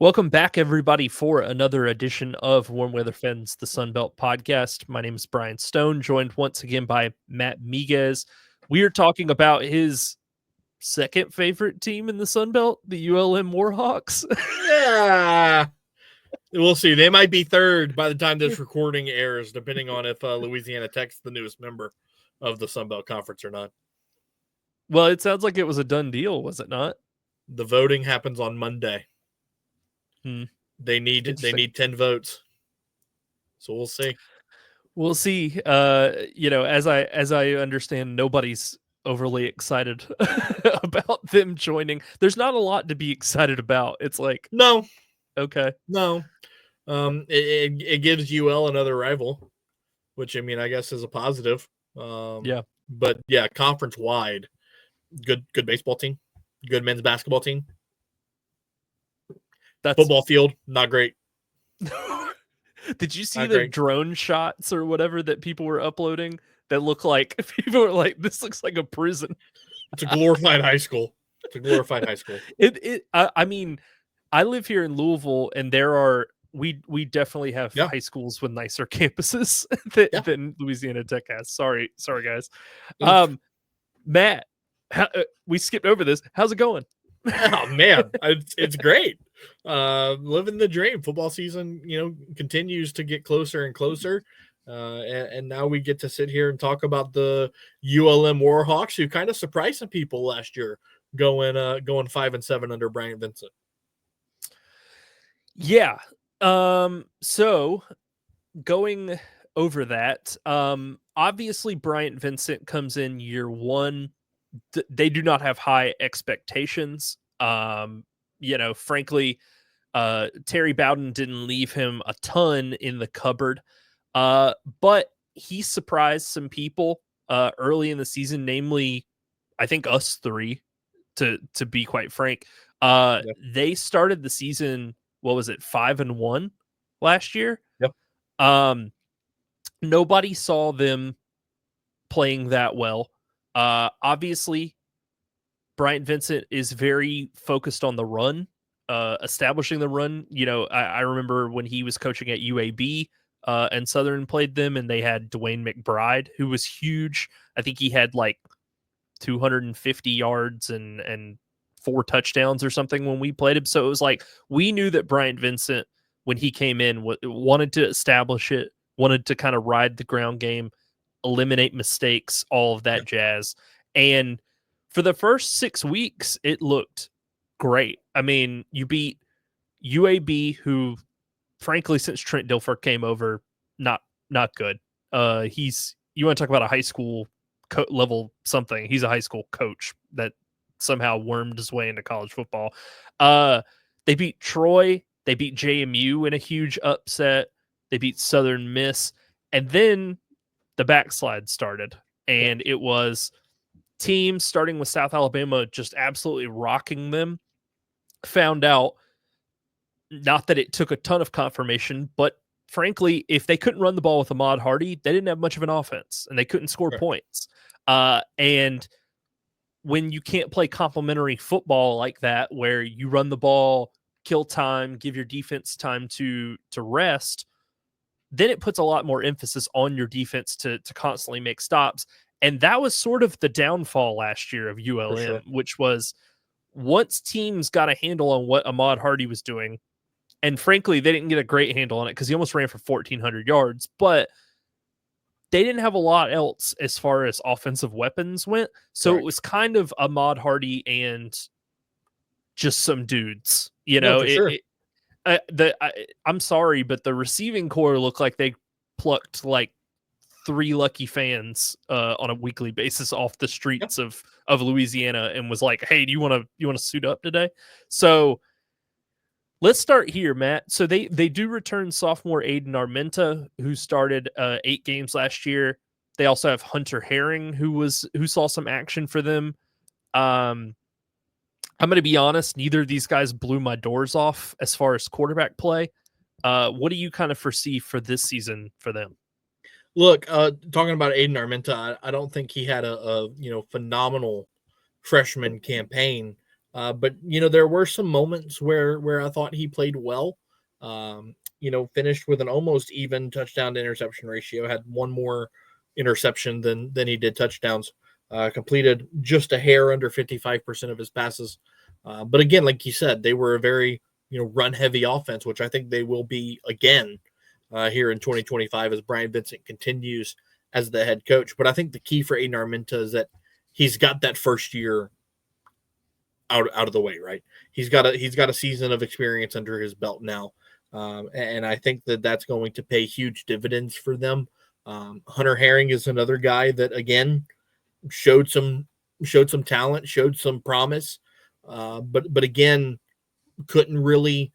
Welcome back, everybody, for another edition of Warm Weather Fans, the Sunbelt podcast. My name is Brian Stone, joined once again by Matt Miguez. We are talking about his second favorite team in the Sunbelt, the ULM Warhawks. Yeah, we'll see. They might be third by the time this recording airs, depending on if Louisiana Tech's the newest member of the Sun Belt Conference or not. Well, it sounds like it was a done deal, was it not? The voting happens on Monday. They need 10 votes, so we'll see. We'll see. As I understand, nobody's overly excited about them joining. There's not a lot to be excited about. It's like no. It gives UL another rival, which I guess is a positive. But yeah, conference wide, good baseball team, good men's basketball team. Football field, not great. Did you see the drone shots or whatever that people were uploading that look like people were like, this looks like a prison? It's a glorified high school. I mean, I live here in Louisville, and we definitely have high schools with nicer campuses than Louisiana Tech has. Sorry, guys. Matt, we skipped over this. How's it going? Oh man, it's great. Living the dream. Football season, continues to get closer and closer. And now we get to sit here and talk about the ULM Warhawks, who kind of surprised some people last year, going 5-7 under Bryant Vincent. Yeah. So going over that, obviously Bryant Vincent comes in year one. They do not have high expectations. Frankly, Terry Bowden didn't leave him a ton in the cupboard. But he surprised some people early in the season, namely, I think us three, to be quite frank. They started the season, 5-1 last year? Yep. Nobody saw them playing that well. Obviously, Bryant Vincent is very focused on the run, establishing the run. I remember when he was coaching at UAB, and Southern played them, and they had Dwayne McBride, who was huge. I think he had like 250 yards and 4 touchdowns or something when we played him. So it was like, we knew that Bryant Vincent, when he came in, wanted to establish it, wanted to kind of ride the ground game, eliminate mistakes, all of that jazz. And for the first 6 weeks, it looked great. I mean, you beat UAB, who, frankly, since Trent Dilfer came over, not good. You want to talk about a high school level something. He's a high school coach that somehow wormed his way into college football. They beat Troy. They beat JMU in a huge upset. They beat Southern Miss. And then the backslide started. And it was teams starting with South Alabama just absolutely rocking them. Found out, not that it took a ton of confirmation, but frankly, if they couldn't run the ball with Ahmad Hardy, they didn't have much of an offense, and they couldn't score points. And when you can't play complementary football like that, where you run the ball, kill time, give your defense time to rest, then it puts a lot more emphasis on your defense to constantly make stops. And that was sort of the downfall last year of ULM, which was once teams got a handle on what Ahmad Hardy was doing, and frankly, they didn't get a great handle on it because he almost ran for 1,400 yards, but they didn't have a lot else as far as offensive weapons went. So it was kind of Ahmad Hardy and just some dudes, I'm sorry, but the receiving core looked like they plucked like 3 lucky fans on a weekly basis off the streets of Louisiana and was like, hey, do you want to suit up today? So let's start here, Matt. So they do return sophomore Aiden Armenta, who started 8 games last year. They also have Hunter Herring, who saw some action for them. I'm going to be honest, neither of these guys blew my doors off as far as quarterback play. What do you kind of foresee for this season for them? Look, talking about Aiden Armenta, I don't think he had a phenomenal freshman campaign, But there were some moments where I thought he played well. Finished with an almost even touchdown to interception ratio. Had one more interception than he did touchdowns. Completed just a hair under 55% of his passes. But again, like you said, they were a very run heavy offense, which I think they will be again here in 2025 as Brian Vincent continues as the head coach. But I think the key for Aiden Armenta is that he's got that first year out of the way, right? He's got a season of experience under his belt now, and I think that's going to pay huge dividends for them. Hunter Herring is another guy that again showed some talent, showed some promise, but again couldn't really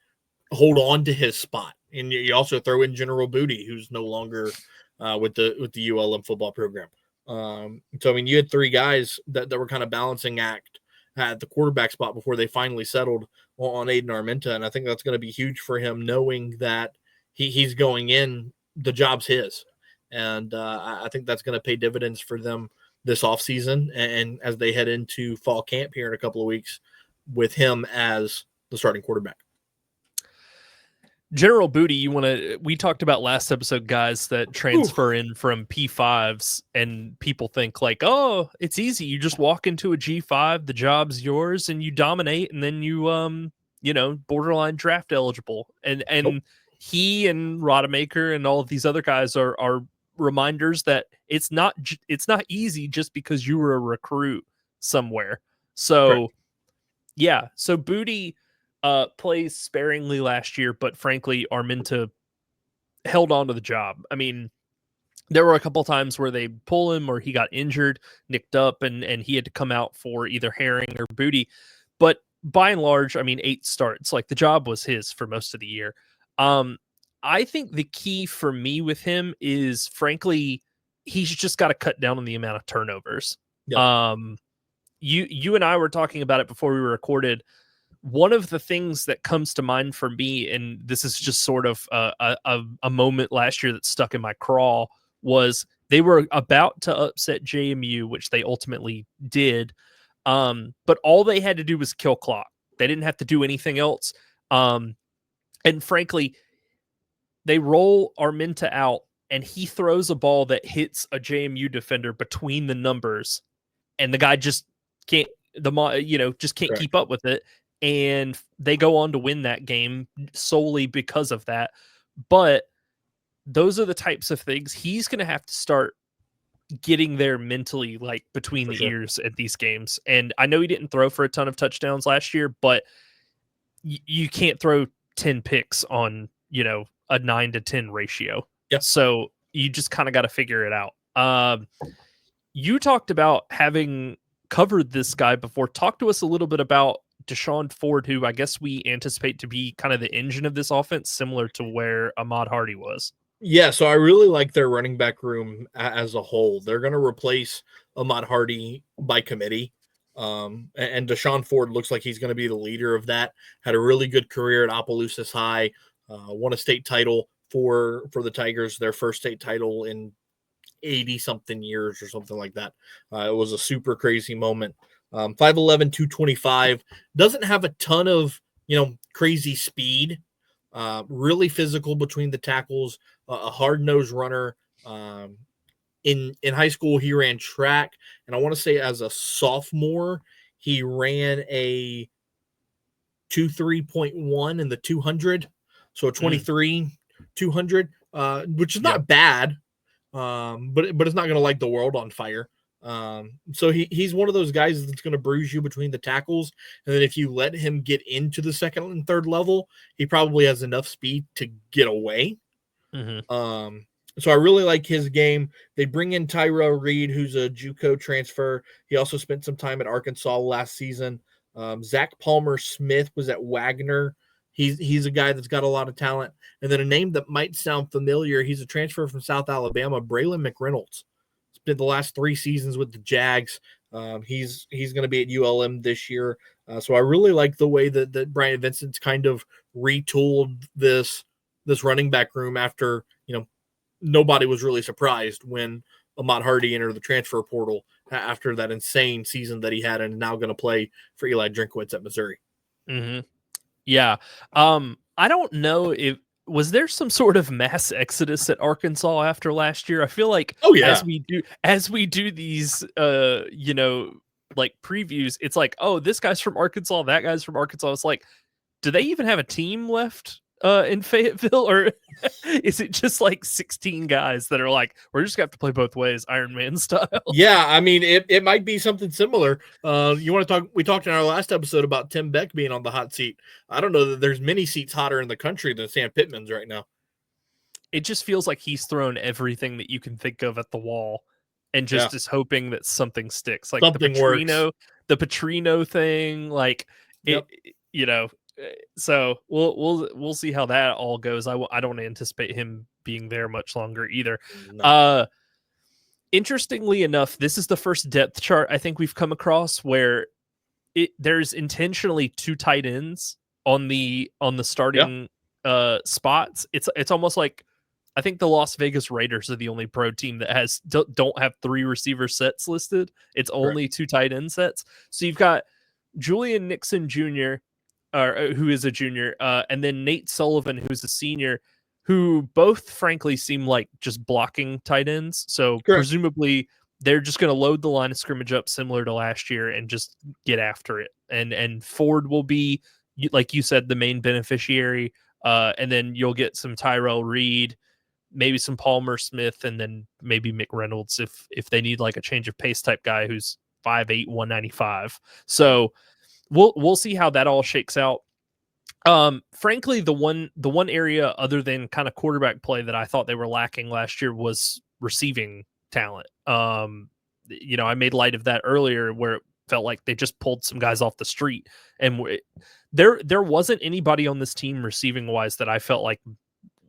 hold on to his spot. And you also throw in General Booty, who's no longer with the ULM football program. So I mean, you had three guys that were kind of balancing act at the quarterback spot before they finally settled on Aiden Armenta, and I think that's going to be huge for him, knowing that he's going in, the job's his, and I think that's going to pay dividends for them this offseason and as they head into fall camp here in a couple of weeks with him as the starting quarterback. General Booty, we talked about last episode guys that transfer in from P5s, and people think like, oh, it's easy. You just walk into a G5, the job's yours, and you dominate, and then you borderline draft eligible. And nope. He and Rodemaker and all of these other guys are reminders that it's not easy just because you were a recruit somewhere. So correct. Yeah, so Booty plays sparingly last year, but frankly, Armenta held on to the job. I mean, there were a couple times where they pull him or he got injured, nicked up, and he had to come out for either Herring or Booty. But by and large, I mean, 8 starts. Like, the job was his for most of the year. I think the key for me with him is, frankly, he's just got to cut down on the amount of turnovers. Yep. You and I were talking about it before we recorded. One of the things that comes to mind for me, and this is just sort of a moment last year that stuck in my craw, was they were about to upset JMU, which they ultimately did. But all they had to do was kill clock. They didn't have to do anything else. And frankly, they roll Armenta out, and he throws a ball that hits a JMU defender between the numbers, and the guy just can't keep up with it. And they go on to win that game solely because of that. But those are the types of things he's going to have to start getting there mentally, like between the ears at these games. And I know he didn't throw for a ton of touchdowns last year, but you can't throw 10 picks on, a 9-10 ratio. Yep. So you just kind of got to figure it out. You talked about having covered this guy before. Talk to us a little bit about Deshaun Ford, who I guess we anticipate to be kind of the engine of this offense, similar to where Ahmad Hardy was. Yeah, so I really like their running back room as a whole. They're going to replace Ahmad Hardy by committee. And Deshaun Ford looks like he's going to be the leader of that. Had a really good career at Opelousas High. Won a state title for the Tigers, their first state title in 80-something years or something like that. It was a super crazy moment. 5'11", 225, doesn't have a ton of, crazy speed, really physical between the tackles, a hard-nosed runner. In high school, he ran track, and I want to say as a sophomore, he ran a 2.3.1 in the 200, so a 23 200, which is not bad, but it's not going to light the world on fire. So he's one of those guys that's going to bruise you between the tackles, and then if you let him get into the second and third level, he probably has enough speed to get away. Mm-hmm. So I really like his game. They bring in Tyrell Reed, who's a JUCO transfer. He also spent some time at Arkansas last season. Zach Palmer Smith was at Wagner. He's a guy that's got a lot of talent. And then a name that might sound familiar, he's a transfer from South Alabama, Braylon McReynolds. Spent the last 3 seasons with the Jags. He's going to be at ULM this year. So I really like the way that Brian Vincent's kind of retooled this running back room after, nobody was really surprised when Ahmad Hardy enter the transfer portal after that insane season that he had, and now going to play for Eli Drinkwitz at Missouri. Mm-hmm. Yeah. I don't know if was there some sort of mass exodus at Arkansas after last year. I feel like Oh yeah, as we do these like previews, it's like, oh, this guy's from Arkansas, that guy's from Arkansas. It's like, do they even have a team left in Fayetteville, or is it just like 16 guys that are like, we're just gonna have to play both ways, Iron Man style? yeah. I mean, it might be something similar. You want to talk? We talked in our last episode about Tim Beck being on the hot seat. I don't know that there's many seats hotter in the country than Sam Pittman's right now. It just feels like he's thrown everything that you can think of at the wall and just is hoping that something sticks. Like something the Petrino thing, like yep. So we'll see how that all goes. I don't anticipate him being there much longer either. No. Interestingly enough, this is the first depth chart I think we've come across where there's intentionally 2 tight ends on the starting spots. It's almost like, I think the Las Vegas Raiders are the only pro team that don't have 3 receiver sets listed. It's only 2 tight end sets. So you've got Julian Nixon Jr., who is a junior, and then Nate Sullivan, who's a senior, who both frankly seem like just blocking tight ends. So presumably they're just going to load the line of scrimmage up similar to last year and just get after it. And Ford will be, like you said, the main beneficiary. And then you'll get some Tyrell Reed, maybe some Palmer Smith, and then maybe McReynolds if they need like a change of pace type guy who's 5'8", 195. So we'll see how that all shakes out. Frankly, the one area other than kind of quarterback play that I thought they were lacking last year was receiving talent. I made light of that earlier where it felt like they just pulled some guys off the street, and there wasn't anybody on this team receiving wise that I felt like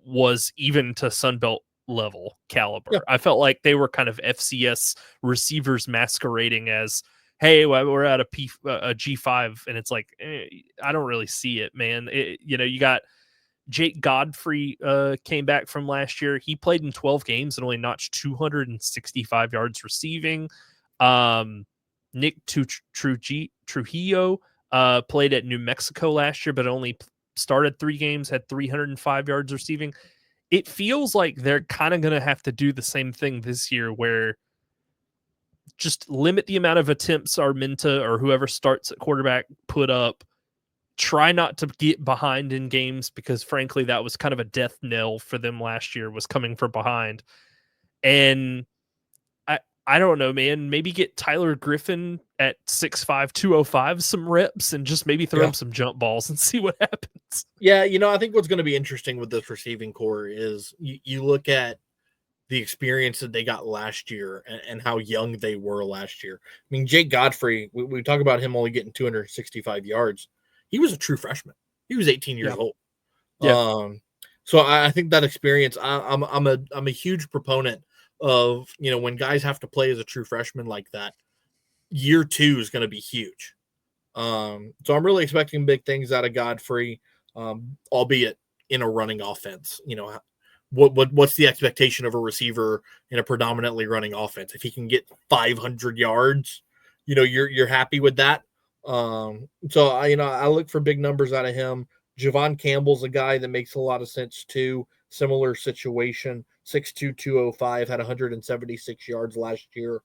was even to Sunbelt level caliber. I felt like they were kind of FCS receivers masquerading as, hey, we're at a G5, and it's like, I don't really see it, man. You got Jake Godfrey came back from last year. He played in 12 games and only notched 265 yards receiving. Nick Trujillo played at New Mexico last year, but only started 3 games, had 305 yards receiving. It feels like they're kind of going to have to do the same thing this year, where just limit the amount of attempts Arminta or whoever starts at quarterback put up. Try not to get behind in games, because frankly, that was kind of a death knell for them last year, was coming from behind. And I don't know, man, maybe get Tyler Griffin at 6'5", 205 some reps and just maybe throw him some jump balls and see what happens. Yeah, I think what's going to be interesting with this receiving core is you look at the experience that they got last year and how young they were last year. I mean, Jake Godfrey, we talk about him only getting 265 yards. He was a true freshman. He was 18 years old. Yeah. So I think that experience, I'm a huge proponent of, when guys have to play as a true freshman like that, year 2 is going to be huge. So I'm really expecting big things out of Godfrey, albeit in a running offense. What's the expectation of a receiver in a predominantly running offense? If he can get 500 yards, you're happy with that. So I look for big numbers out of him. Javon Campbell's a guy that makes a lot of sense too. Similar situation, 6'2", 205, had 176 yards last year.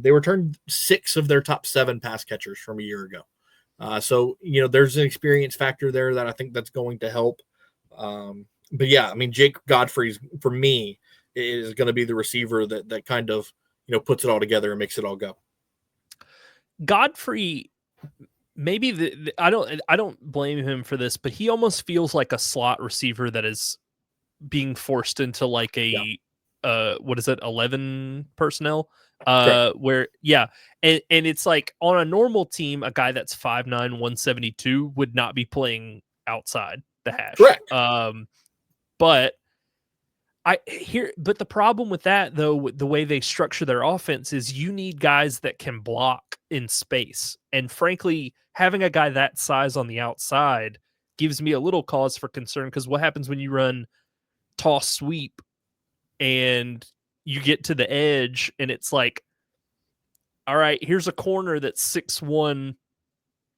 They returned 6 of their top 7 pass catchers from a year ago. So there's an experience factor there that I think that's going to help. But yeah, I mean, Jake Godfrey's, for me, is going to be the receiver that kind of, puts it all together and makes it all go. Godfrey, maybe I don't blame him for this, but he almost feels like a slot receiver that is being forced into like a 11 personnel where and it's like on a normal team, a guy that's 5'9", 172 would not be playing outside the hash. Correct. But the problem with that, though, the way they structure their offense is you need guys that can block in space. And frankly, having a guy that size on the outside gives me a little cause for concern, because what happens when you run toss sweep and you get to the edge and it's like, all right, here's a corner that's 6'1",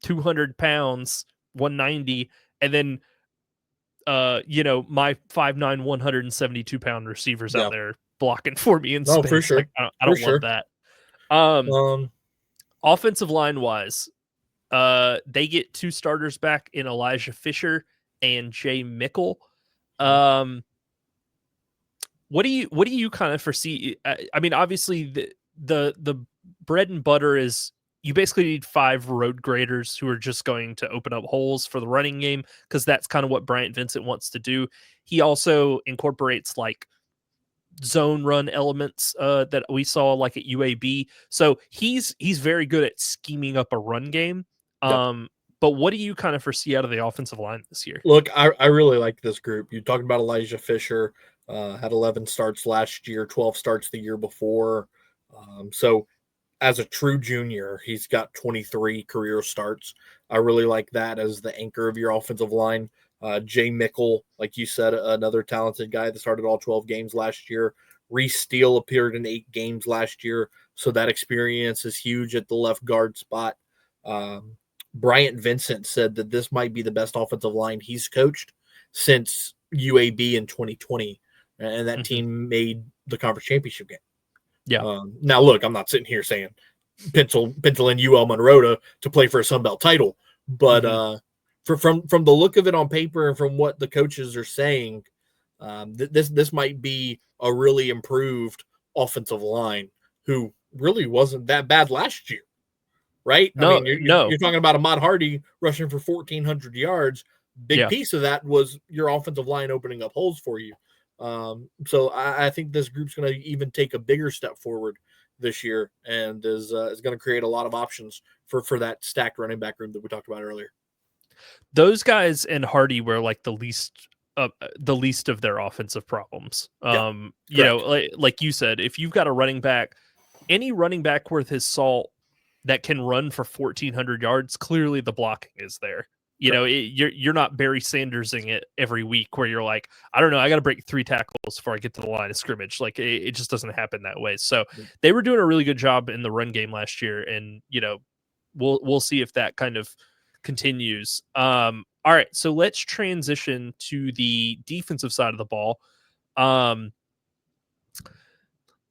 200 pounds, 190, and then my 5'9", 172-pound receivers out Yeah. there blocking for me in No, for space. Like, sure. I For don't love sure. that. Um, Offensive line wise, they get 2 starters back in Elijah Fisher and Jay Mickle. What do you kind of foresee? I mean, obviously the bread and butter is you basically need 5 road graders who are just going to open up holes for the running game, because that's kind of what Bryant Vincent wants to do. He also incorporates like zone run elements that we saw like at UAB. So he's very good at scheming up a run game. yep. But what do you kind of foresee out of the offensive line this year? Look, I really like this group. You talked about Elijah Fisher, had 11 starts last year, 12 starts the year before. So as a true junior, he's got 23 career starts. I really like that as the anchor of your offensive line. Jay Mickle, like you said, another talented guy that started all 12 games last year. Reese Steele appeared in 8 games last year, so that experience is huge at the left guard spot. Bryant Vincent said that this might be the best offensive line he's coached since UAB in 2020, and that team made the conference championship game. Yeah. Now, look, I'm not sitting here saying pencil in UL Monroe to play for a Sun Belt title, but from the look of it on paper and from what the coaches are saying, this might be a really improved offensive line who really wasn't that bad last year. Right? I mean, you're talking about Ahmad Hardy rushing for 1,400 yards. Big piece of that was your offensive line opening up holes for you. So I think this group's going to even take a bigger step forward this year, and is going to create a lot of options for that stacked running back room that we talked about earlier. Those guys and Hardy were like the least of their offensive problems. You know, like you said, if you've got a running back, any running back worth his salt that can run for 1,400 yards, clearly the blocking is there. You know, you're not Barry Sandersing it every week where you're like, I don't know, I got to break 3 tackles before I get to the line of scrimmage. Like it just doesn't happen that way. So they were doing a really good job in the run game last year, and you know, we'll see if that kind of continues. All right, so let's transition to the defensive side of the ball.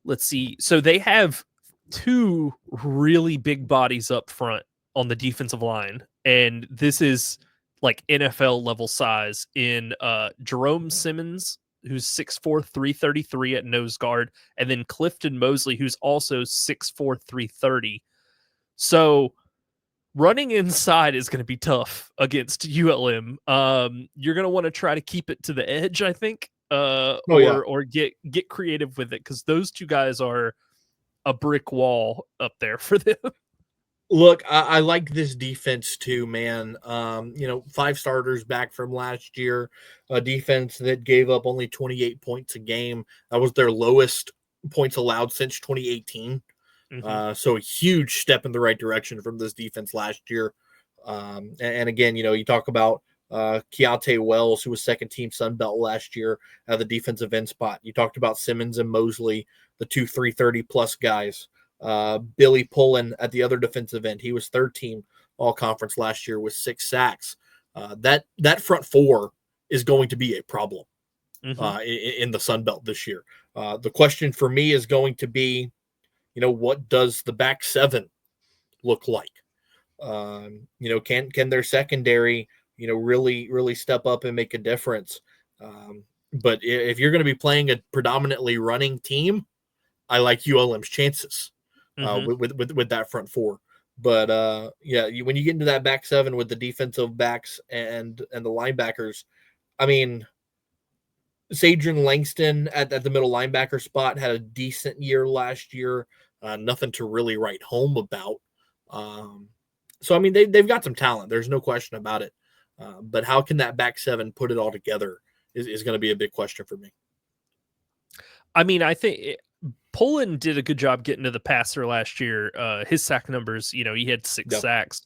Let's see. So they have 2 really big bodies up front on the defensive line, and this is like NFL level size in Jerome Simmons, who's 6'4", 333 at nose guard, and then Clifton Mosley, who's also 6'4", 330. So running inside is going to be tough against ULM. You're going to want to try to keep it to the edge, I think, or get creative with it, because those 2 guys are a brick wall up there for them. Look, I like this defense too, man. 5 starters back from last year, a defense that gave up only 28 points a game. That was their lowest points allowed since 2018. So a huge step in the right direction from this defense last year. And again, you talk about Keontae Wells, who was second team Sun Belt last year at the defensive end spot. You talked about Simmons and Mosley, the 2 330 plus guys. Billy Pullen at the other defensive end. He was third team all conference last year with 6 sacks. That front 4 is going to be a problem in the Sun Belt this year. The question for me is going to be, what does the back 7 look like? Can their secondary, really step up and make a difference? But if you're going to be playing a predominantly running team, I like ULM's chances with that front 4. But when you get into that back 7 with the defensive backs and the linebackers, I mean, Sadrian Langston at the middle linebacker spot had a decent year last year. Nothing to really write home about. So, I mean, they've got some talent. There's no question about it. But how can that back 7 put it all together is going to be a big question for me. I mean, I think Pullen did a good job getting to the passer last year. His sack numbers, he had 6 sacks.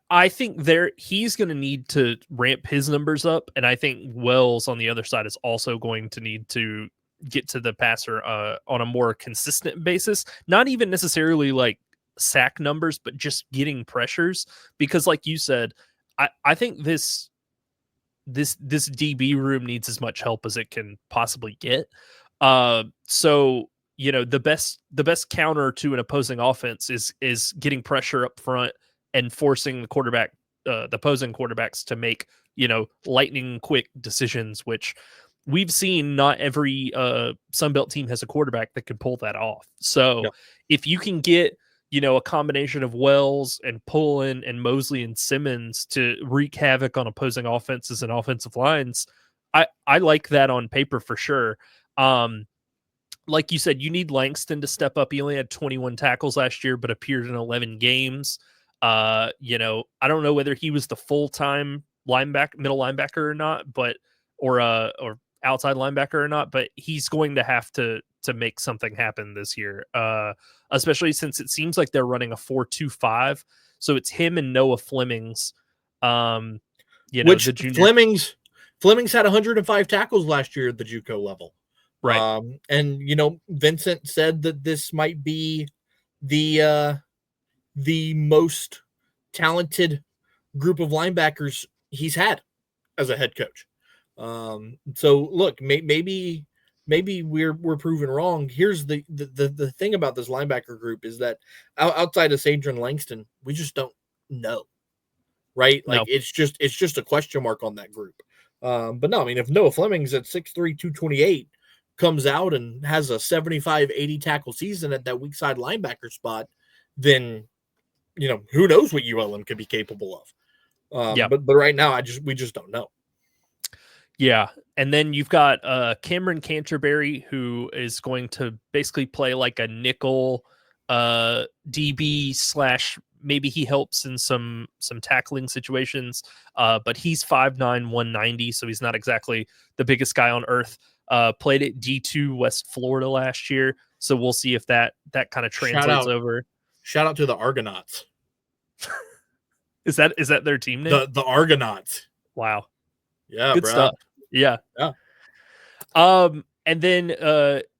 I think he's going to need to ramp his numbers up, and I think Wells on the other side is also going to need to, get to the passer on a more consistent basis. Not even necessarily like sack numbers, but just getting pressures. Because, like you said, I think this DB room needs as much help as it can possibly get. So the best counter to an opposing offense is getting pressure up front and forcing the opposing quarterbacks to make lightning quick decisions, which we've seen not every Sunbelt team has a quarterback that can pull that off. So if you can get a combination of Wells and Pullen and Mosley and Simmons to wreak havoc on opposing offenses and offensive lines, I like that on paper for sure. Like you said, you need Langston to step up. He only had 21 tackles last year, but appeared in 11 games. I don't know whether he was the full-time middle linebacker or not, or outside linebacker or not, but he's going to have to make something happen this year, especially since it seems like they're running a 4-2-5. So it's him and Noah Flemings. Which the junior Flemings had 105 tackles last year at the JUCO level. Right. And Vincent said that this might be the most talented group of linebackers he's had as a head coach. So look, maybe we're proven wrong. Here's the thing about this linebacker group is that outside of Sadrian Langston, we just don't know, right? Like No. it's just a question mark on that group. But no, I mean, if Noah Fleming's at 6'3", 228 comes out and has a 75, 80 tackle season at that weak side linebacker spot, then who knows what ULM could be capable of. But right now we just don't know. Yeah. And then you've got Cameron Canterbury, who is going to basically play like a nickel DB / maybe he helps in some tackling situations. But he's 5'9", 190, so he's not exactly the biggest guy on earth. Played at D2 West Florida last year, so we'll see if that kind of translates over. Shout out to the Argonauts. Is that their team name? The Argonauts. Wow. Yeah, good bro. stuff. Yeah. And then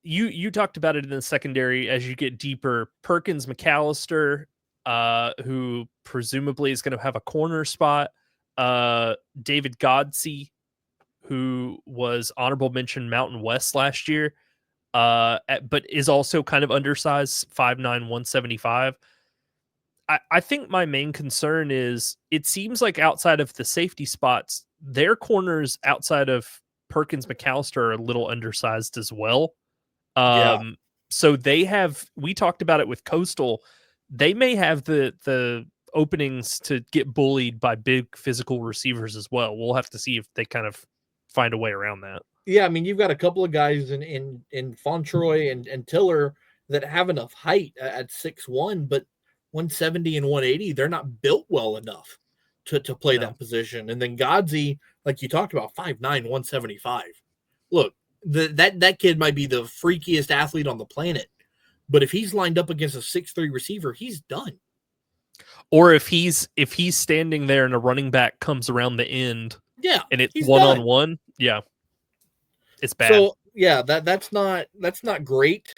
you talked about it in the secondary as you get deeper. Perkins McAllister, who presumably is going to have a corner spot. David Godsey, who was honorable mention Mountain West last year, but is also kind of undersized, 5'9", 175. I think my main concern is it seems like outside of the safety spots, their corners outside of Perkins McAllister are a little undersized as well. So we talked about it with Coastal. They may have the openings to get bullied by big physical receivers as well. We'll have to see if they kind of find a way around that. Yeah, I mean, you've got a couple of guys in Fontroy and Tiller that have enough height at 6'1", but 170 and 180, they're not built well enough to play that position. And then Godsey, like you talked about, 5'9", 175. Look, that kid might be the freakiest athlete on the planet, but if he's lined up against a 6'3" receiver, he's done. Or if he's standing there and a running back comes around the end, and it's one-on-one, it's bad. So that's not great.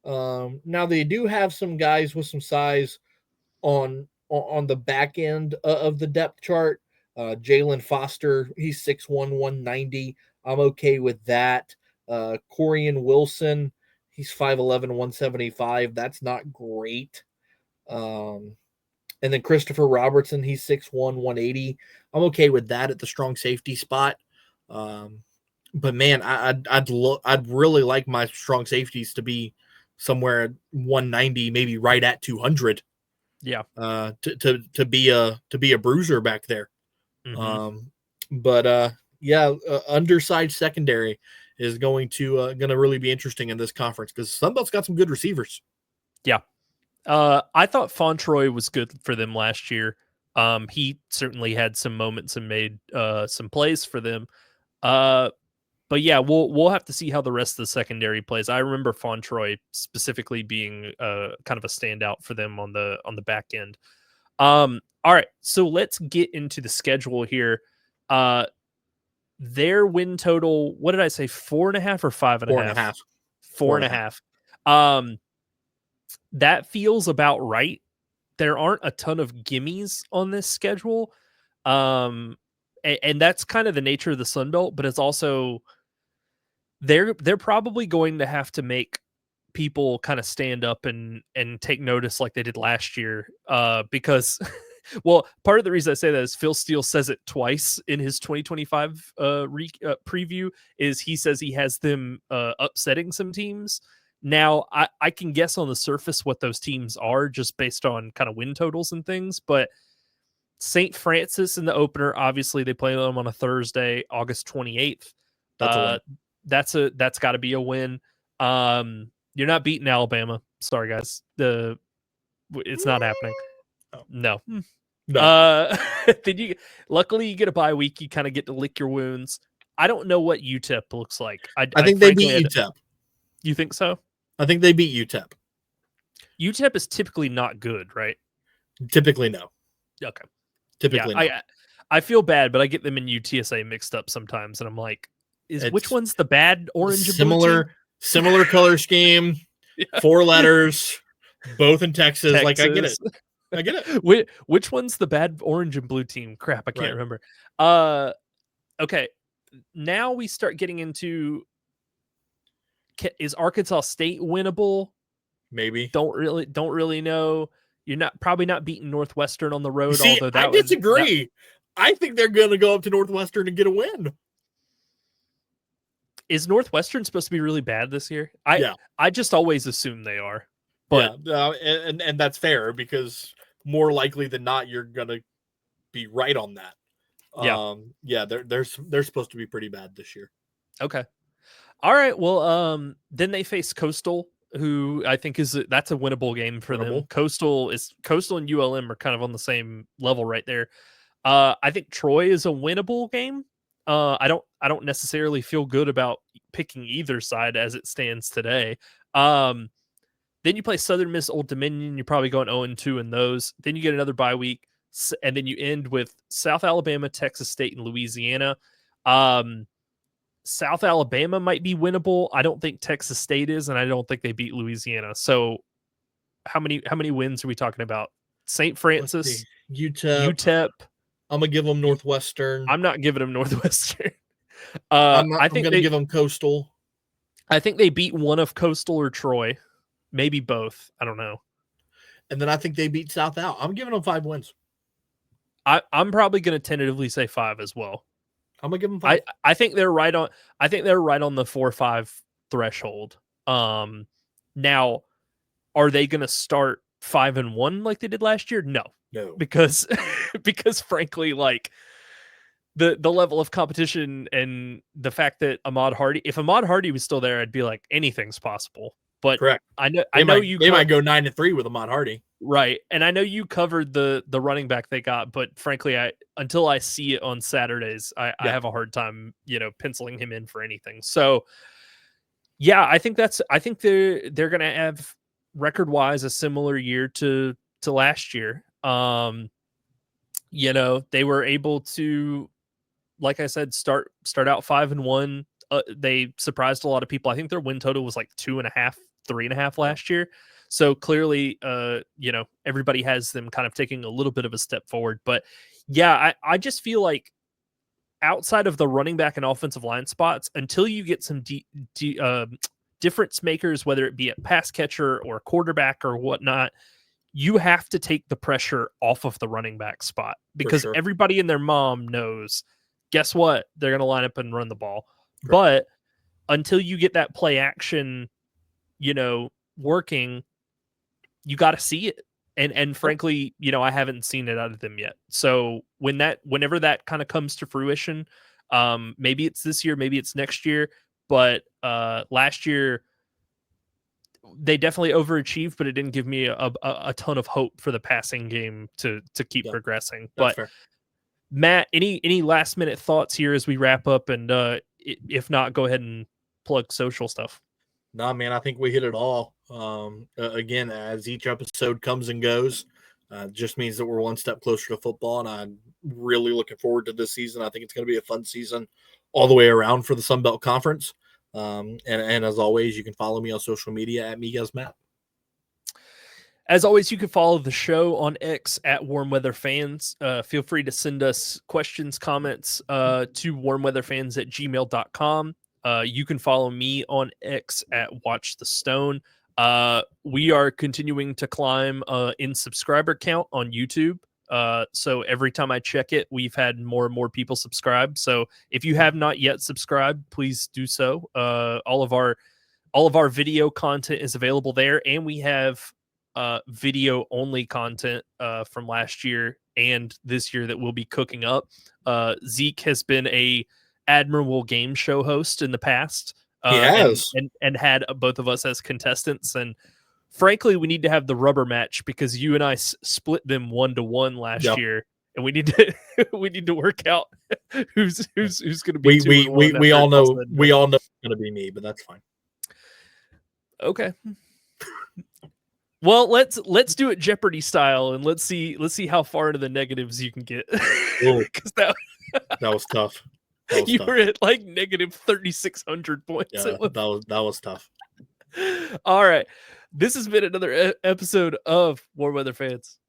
Now they do have some guys with some size on the back end of the depth chart. Jalen Foster, he's 6'1", 190. I'm okay with that. Corian Wilson, he's 5'11", 175. That's not great. And then Christopher Robertson, he's 6'1", 180. I'm okay with that at the strong safety spot. But man, I'd really like my strong safeties to be somewhere at 190, maybe right at 200. Yeah. To be a bruiser back there. Mm-hmm. Undersized secondary is going to really be interesting in this conference because Sunbelt's got some good receivers. Yeah. I thought Fontroy was good for them last year. He certainly had some moments and made some plays for them. But yeah, we'll have to see how the rest of the secondary plays. I remember Fontroy specifically being kind of a standout for them on the back end. All right, so let's get into the schedule here. Their win total, what did I say, 4.5 or 5.5? 4.5. That feels about right. There aren't a ton of gimmies on this schedule. And that's kind of the nature of the Sun Belt, but it's also they're probably going to have to make people kind of stand up and take notice like they did last year. Because well, part of the reason I say that is Phil Steele says it twice in his 2025 preview. Is he says he has them upsetting some teams. Now, I can guess on the surface what those teams are just based on kind of win totals and things, but St. Francis in the opener, obviously they play them on a Thursday, August 28th. That's got to be a win. You're not beating Alabama. Sorry, guys. It's not happening. No. Then luckily you get a bye week. You kind of get to lick your wounds. I don't know what UTEP looks like. I think they beat UTEP. You think so? I think they beat UTEP. UTEP is typically not good, right? Typically, no. Okay. Typically, no. I feel bad, but I get them in UTSA mixed up sometimes, and I'm like, which one's the bad orange? Similar color scheme, 4 letters, both in Texas. Like I get it. Which one's the bad orange and blue team? Crap, I can't remember. Okay, now we start getting into. Is Arkansas State winnable? Maybe. Don't really know. You're probably not beating Northwestern on the road. See, although I disagree. I think they're going to go up to Northwestern and get a win. Is Northwestern supposed to be really bad this year? I just always assume they are. But and that's fair because more likely than not, you're going to be right on that. They're supposed to be pretty bad this year. Okay. All right. Well, then they face Coastal, who I think that's a winnable game for them. Coastal and ULM are kind of on the same level right there. I think Troy is a winnable game. I don't necessarily feel good about picking either side as it stands today. Then you play Southern Miss, Old Dominion. You're probably going 0-2 in those. Then you get another bye week, and then you end with South Alabama, Texas State, and Louisiana. South Alabama might be winnable. I don't think Texas State is, and I don't think they beat Louisiana. So how many wins are we talking about? St. Francis, UTEP. I'm gonna give them Northwestern. I'm not giving them Northwestern. I'm gonna give them Coastal. I think they beat one of Coastal or Troy, maybe both. I don't know. And then I think they beat South Al. I'm giving them 5 wins. I'm probably gonna tentatively say 5 as well. I'm gonna give them 5. I think they're right on. I think they're right on the 4-5 threshold. Now, are they going to start 5-1 like they did last year? No, because frankly, like the level of competition and the fact that if Ahmad Hardy was still there, I'd be like anything's possible. But correct. I know they might go 9-3 with Ahmad Hardy. Right. And I know you covered the running back they got, but frankly, until I see it on Saturdays, I have a hard time, penciling him in for anything. So yeah, I think they're going to have record wise a similar year to last year. They were able to, like I said, start out 5-1. They surprised a lot of people. I think their win total was like 2.5, 3.5 last year. So clearly, everybody has them kind of taking a little bit of a step forward. But yeah, I just feel like outside of the running back and offensive line spots, until you get some difference makers, whether it be a pass catcher or a quarterback or whatnot, you have to take the pressure off of the running back spot because everybody and their mom knows, guess what? They're going to line up and run the ball. Correct. But until you get that play action, working, you got to see it. And frankly, I haven't seen it out of them yet. So whenever that kind of comes to fruition, maybe it's this year, maybe it's next year, but last year they definitely overachieved, but it didn't give me a ton of hope for the passing game to keep progressing. But fair. Matt, any last minute thoughts here as we wrap up? And if not, go ahead and plug social stuff. Nah, man, I think we hit it all. Again, as each episode comes and goes, just means that we're one step closer to football, and I'm really looking forward to this season. I think it's going to be a fun season all the way around for the Sun Belt Conference. And as always, you can follow me on social media at Miguel'sMap. As always, you can follow the show on X at Warm Weather Fans. Feel free to send us questions, comments to warmweatherfans@gmail.com. You can follow me on X at Watch the Stone. We are continuing to climb in subscriber count on YouTube. So every time I check it, we've had more and more people subscribe. So if you have not yet subscribed, please do so. All of our video content is available there, and we have video only content from last year and this year that we'll be cooking up. Zeke has been a admirable game show host in the past. He has. And had both of us as contestants, and frankly we need to have the rubber match because you and I split them 1-1 last year, and we need to work out who's going to be we all know it's going to be me, but that's fine. Okay. Well, let's do it Jeopardy style, and let's see how far into the negatives you can get. Because that was tough. Were at like negative 3,600 points. Yeah, that was tough. All right, this has been another episode of Warm Weather Fans.